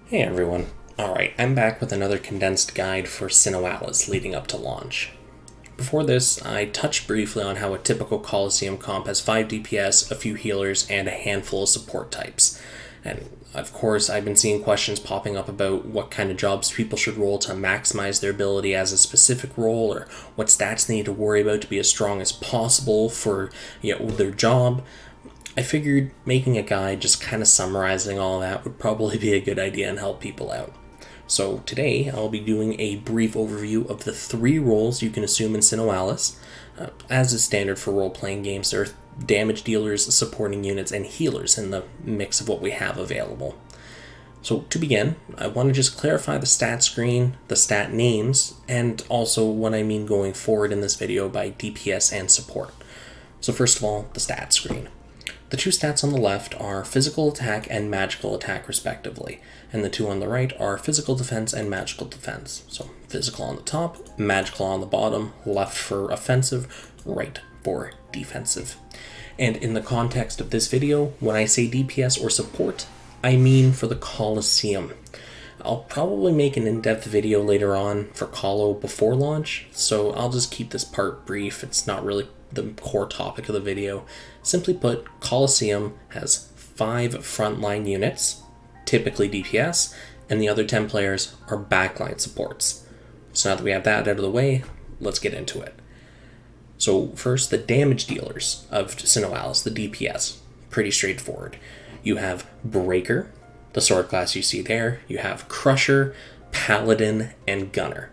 Hey everyone. Alright, I'm back with another condensed guide for SINoALICE leading up to launch. Before this, I touched briefly on how a typical Coliseum comp has 5 DPS, a few healers, and a handful of support types. And of course, I've been seeing questions popping up about what kind of jobs people should roll to maximize their ability as a specific role, or what stats they need to worry about to be as strong as possible for their job. I figured making a guide just kind of summarizing all that would probably be a good idea and help people out. So today I'll be doing a brief overview of the 3 roles you can assume in SINoALICE. As is standard for role-playing games, there are damage dealers, supporting units, and healers in the mix of what we have available. So to begin, I want to just clarify the stat screen, the stat names, and also what I mean going forward in this video by DPS and support. So first of all, the stat screen. The 2 stats on the left are physical attack and magical attack respectively, and the 2 on the right are physical defense and magical defense. So physical on the top, magical on the bottom, left for offensive, right for defensive. And in the context of this video, when I say DPS or support, I mean for the Coliseum. I'll probably make an in-depth video later on for Colo before launch, so I'll just keep this part brief. It's not really the core topic of the video. Simply put, Coliseum has 5 frontline units, typically DPS, and the other 10 players are backline supports. So now that we have that out of the way, let's get into it. So first, the damage dealers of SINoALICE, the DPS. Pretty straightforward. You have Breaker, the sword class you see there. You have Crusher, Paladin, and Gunner.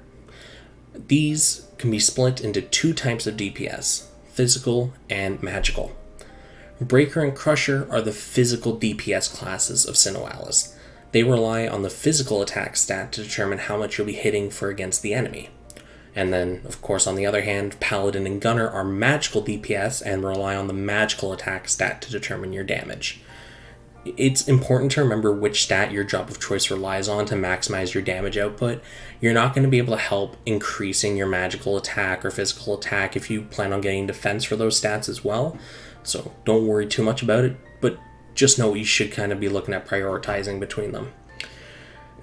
These can be split into 2 types of DPS, physical and magical. Breaker and Crusher are the physical DPS classes of SINoALICE. They rely on the physical attack stat to determine how much you'll be hitting for against the enemy. And then, of course, on the other hand, Paladin and Gunner are magical DPS and rely on the magical attack stat to determine your damage. It's important to remember which stat your job of choice relies on to maximize your damage output. You're not going to be able to help increasing your magical attack or physical attack if you plan on getting defense for those stats as well. So don't worry too much about it, but just know you should kind of be looking at prioritizing between them.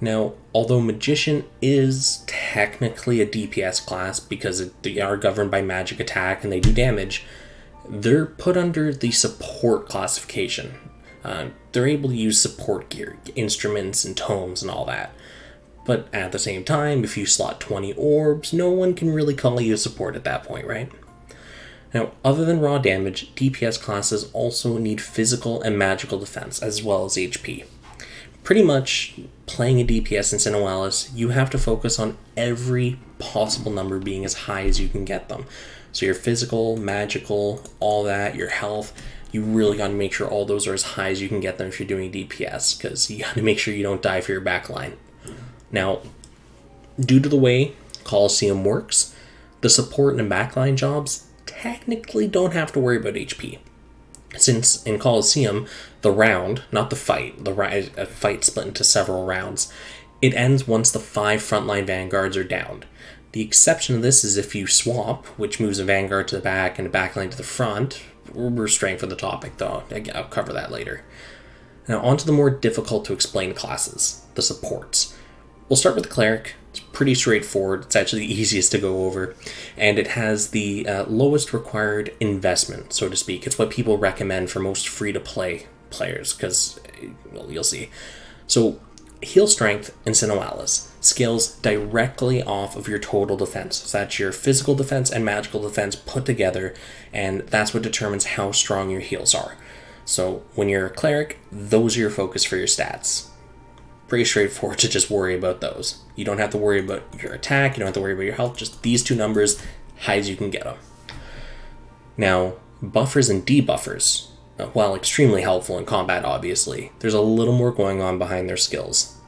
Now, although Magician is technically a DPS class because they are governed by magic attack and they do damage, they're put under the support classification. They're able to use support gear, instruments and tomes and all that. But at the same time, if you slot 20 orbs, no one can really call you a support at that point, right? Now, other than raw damage, DPS classes also need physical and magical defense, as well as HP. Pretty much, playing a DPS in SINoALICE, you have to focus on every possible number being as high as you can get them. So your physical, magical, all that, your health, you really got to make sure all those are as high as you can get them if you're doing DPS, because you got to make sure you don't die for your backline. Now, due to the way Coliseum works, the support and backline jobs technically don't have to worry about HP. Since in Coliseum, the round, not the fight, a fight split into several rounds, it ends once the 5 frontline vanguards are downed. The exception to this is if you swap, which moves a vanguard to the back and a backline to the front. We're straying for the topic though, I'll cover that later. Now on to the more difficult to explain classes, the supports. We'll start with the Cleric. It's pretty straightforward, it's actually the easiest to go over, and it has the lowest required investment, so to speak. It's what people recommend for most free-to-play players, because, well, you'll see. So, heal strength in SINoALICE scales directly off of your total defense. So that's your physical defense and magical defense put together, and that's what determines how strong your heals are. So when you're a Cleric, those are your focus for your stats. Pretty straightforward to just worry about those. You don't have to worry about your attack, you don't have to worry about your health, just these 2 numbers, high as you can get them. Now, buffers and debuffers, while extremely helpful in combat obviously, there's a little more going on behind their skills.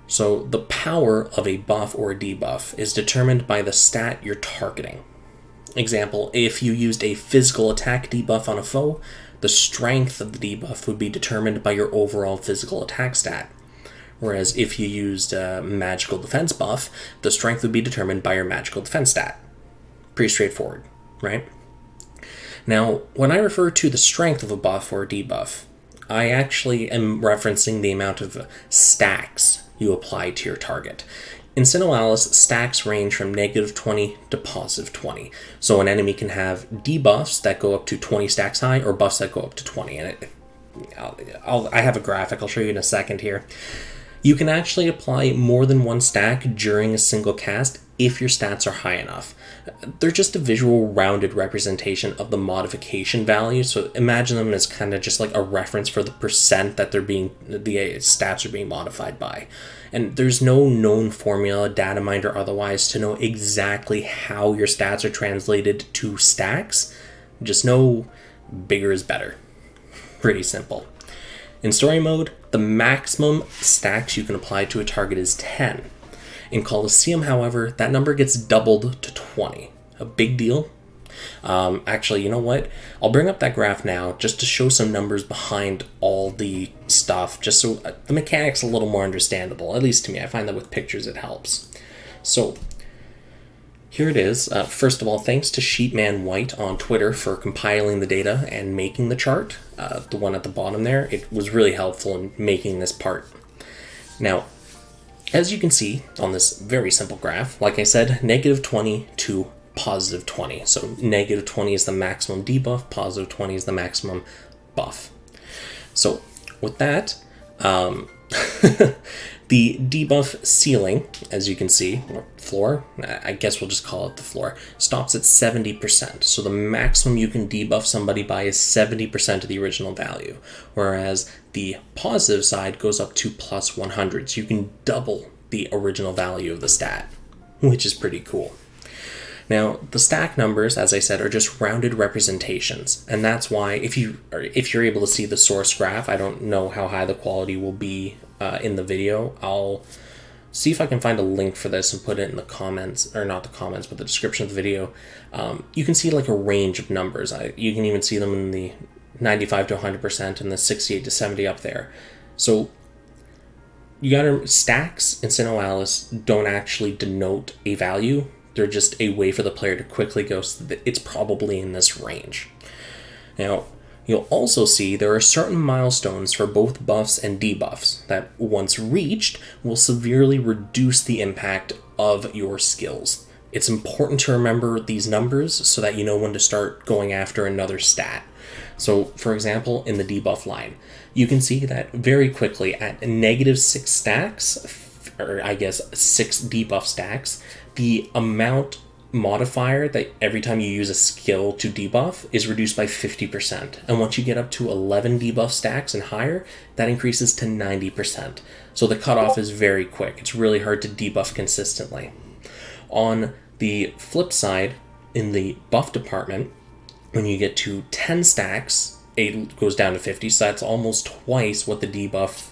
So the power of a buff or a debuff is determined by the stat you're targeting. Example, if you used a physical attack debuff on a foe, the strength of the debuff would be determined by your overall physical attack stat. Whereas if you used a magical defense buff, the strength would be determined by your magical defense stat. Pretty straightforward, right? Now, when I refer to the strength of a buff or a debuff, I actually am referencing the amount of stacks you apply to your target. In SINoALICE, stacks range from -20 to +20. So an enemy can have debuffs that go up to 20 stacks high or buffs that go up to 20. And I have a graphic I'll show you in a second here. You can actually apply more than one stack during a single cast if your stats are high enough. They're just a visual rounded representation of the modification value, so imagine them as kind of just like a reference for the percent that the stats are being modified by. And there's no known formula, data mined or otherwise, to know exactly how your stats are translated to stacks. Just know bigger is better. Pretty simple. In story mode, the maximum stacks you can apply to a target is 10. In Coliseum, however, that number gets doubled to 20. A big deal. Actually, you know what? I'll bring up that graph now just to show some numbers behind all the stuff, just so the mechanic's a little more understandable, at least to me. I find that with pictures it helps. So, here it is. First of all, thanks to Sheetman White on Twitter for compiling the data and making the chart. The one at the bottom there, it was really helpful in making this part. Now, as you can see on this very simple graph, like I said, -20 to +20. So -20 is the maximum debuff, +20 is the maximum buff. So with that, the debuff ceiling, as you can see, or floor, I guess we'll just call it the floor, stops at 70%. So the maximum you can debuff somebody by is 70% of the original value, whereas the positive side goes up to +100. So you can double the original value of the stat, which is pretty cool. Now, the stack numbers, as I said, are just rounded representations, and that's why if you're able to see the source graph, I don't know how high the quality will be in the video. I'll see if I can find a link for this and put it in the comments, or not the comments, but the description of the video. You can see like a range of numbers. You can even see them in the 95 to 100% and the 68 to 70 up there. So you gotta, stacks in SINoALICE don't actually denote a value. They're just a way for the player to quickly go, it's probably in this range. Now, you'll also see there are certain milestones for both buffs and debuffs that, once reached, will severely reduce the impact of your skills. It's important to remember these numbers so that you know when to start going after another stat. So, for example, in the debuff line, you can see that very quickly at -6 stacks, or I guess 6 debuff stacks, the amount modifier that every time you use a skill to debuff is reduced by 50%. And once you get up to 11 debuff stacks and higher, that increases to 90%. So the cutoff is very quick. It's really hard to debuff consistently. On the flip side, in the buff department, when you get to 10 stacks, it goes down to 50, so that's almost twice what the debuff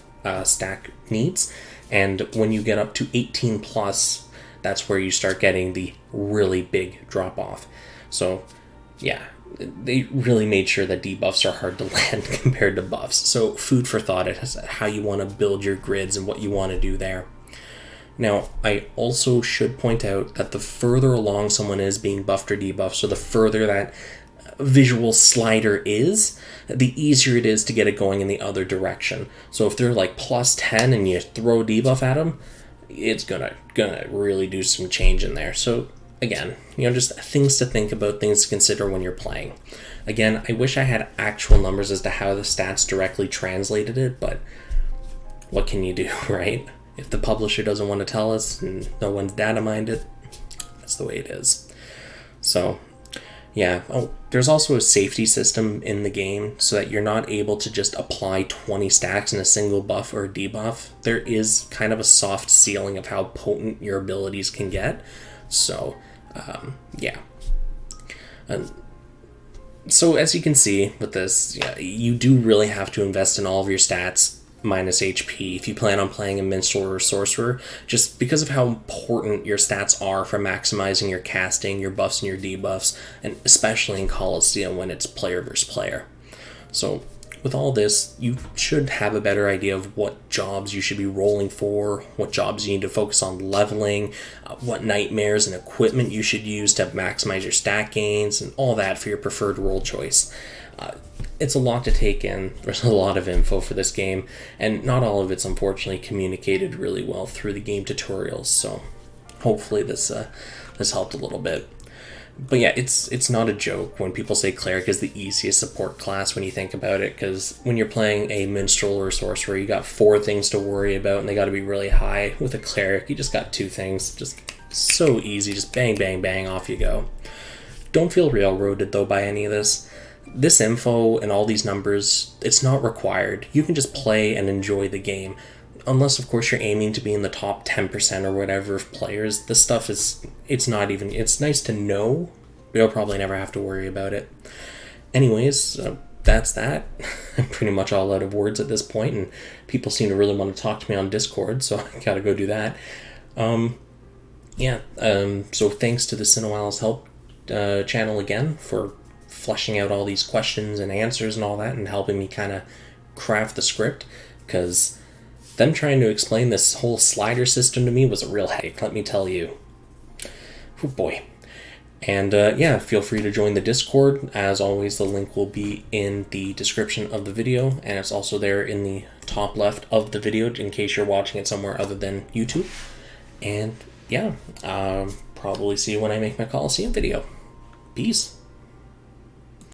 stack needs. And when you get up to 18 plus, that's where you start getting the really big drop off. So yeah, they really made sure that debuffs are hard to land compared to buffs. So food for thought as how you want to build your grids and what you want to do there. Now, I also should point out that the further along someone is being buffed or debuffed, so the further that visual slider is, the easier it is to get it going in the other direction. So if they're like +10 and you throw a debuff at them, it's gonna really do some change in there. So again, just things to think about, things to consider when you're playing. Again, I wish I had actual numbers as to how the stats directly translated it, but what can you do, right? If the publisher doesn't want to tell us and no one's data mined it, that's the way it is. So yeah, there's also a safety system in the game so that you're not able to just apply 20 stacks in a single buff or debuff. There is kind of a soft ceiling of how potent your abilities can get. So, yeah. So as you can see with this, you do really have to invest in all of your stats minus HP if you plan on playing a Minstrel or Sorcerer, just because of how important your stats are for maximizing your casting, your buffs and your debuffs, and especially in Coliseum when it's player versus player. So with all this, you should have a better idea of what jobs you should be rolling for, what jobs you need to focus on leveling, what nightmares and equipment you should use to maximize your stat gains, and all that for your preferred role choice. It's a lot to take in. There's a lot of info for this game, and not all of it's unfortunately communicated really well through the game tutorials, so hopefully this helped a little bit. But yeah, it's not a joke when people say Cleric is the easiest support class when you think about it, because when you're playing a Minstrel or Sorcerer, you got 4 things to worry about, and they got to be really high. With a Cleric, you just got 2 things. Just so easy, just bang, bang, bang, off you go. Don't feel railroaded, though, by any of this. This info and all these numbers, it's not required. You can just play and enjoy the game. Unless, of course, you're aiming to be in the top 10% or whatever of players. This stuff it's not even, it's nice to know, but you'll probably never have to worry about it. Anyways, that's that. I'm pretty much all out of words at this point, and people seem to really want to talk to me on Discord, so I gotta go do that. So thanks to the SINoALICE help channel again for fleshing out all these questions and answers and all that, and helping me kind of craft the script, because them trying to explain this whole slider system to me was a real headache, let me tell you. Oh boy. And feel free to join the Discord. As always, the link will be in the description of the video, and it's also there in the top left of the video in case you're watching it somewhere other than YouTube. And yeah, probably see you when I make my Coliseum video. Peace.